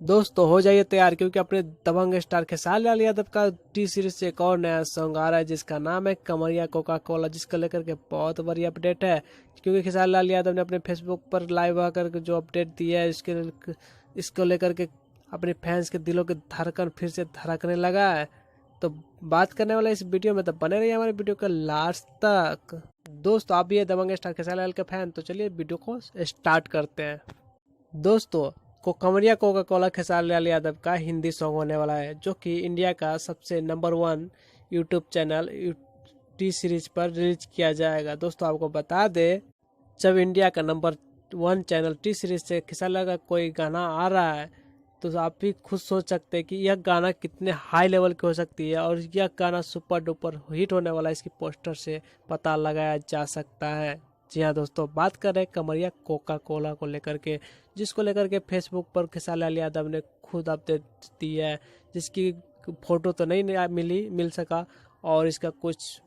दोस्तों हो जाइए तैयार, क्योंकि अपने दबंग स्टार खेसारी लाल यादव का टी सीरीज से एक और नया सॉन्ग आ रहा है जिसका नाम है कमरिया कोका कोला, जिसको लेकर के बहुत बड़ी अपडेट है। क्योंकि खेसारी लाल यादव ने अपने फेसबुक पर लाइव आकर के जो अपडेट दी है इसको लेकर के अपने फैंस के दिलों की धड़कन फिर से धड़कने लगा है। तो बात करने वाला इस वीडियो में, तो बने रहिए हमारे वीडियो का लास्ट तक। दोस्तों आप भी है दबंग स्टार खेसारी लाल के फैन, तो चलिए वीडियो को स्टार्ट करते हैं। दोस्तों कमरिया कोका कोला खेसारी लाल यादव का हिंदी सॉन्ग होने वाला है, जो कि इंडिया का सबसे number 1 YouTube channel T series पर रिलीज किया जाएगा। दोस्तों आपको बता दे, जब इंडिया का नंबर 1 चैनल टी सीरीज से खेसारी लाल का कोई गाना आ रहा है, तो आप भी खुद सोच सकते हैं कि यह गाना कितने हाई लेवल की हो सकती है, और यह गाना सुपर डुपर हिट होने वाला है, इसकी पोस्टर से पता लगाया जा सकता है। जी हाँ दोस्तों, बात कर रहे हैं कमरिया कोका कोला को लेकर के, जिसको लेकर के फेसबुक पर खेसारी लाल यादव ने खुद अपडेट दी है, जिसकी फोटो तो नहीं मिल सका, और इसका कुछ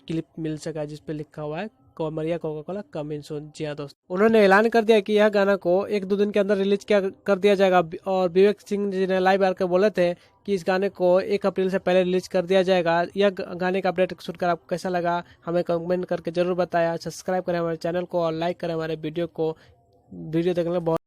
क्लिप मिल सका जिस पे लिखा हुआ है कमरिया कोका कोला कमिंग सून। जी हाँ दोस्तों, उन्होंने ऐलान कर दिया कि यह गाना को 1-2 दिन के अंदर रिलीज किया कर दिया जाएगा, और विवेक सिंह जी ने लाइव आकर बोले थे कि इस गाने को 1 अप्रैल से पहले रिलीज कर दिया जाएगा। यह गाने का अपडेट सुनकर आपको कैसा लगा हमें कमेंट करके जरूर बताया। सब्सक्राइब करें हमारे चैनल को और लाइक करें हमारे वीडियो को। वीडियो देखने के लिए बहुत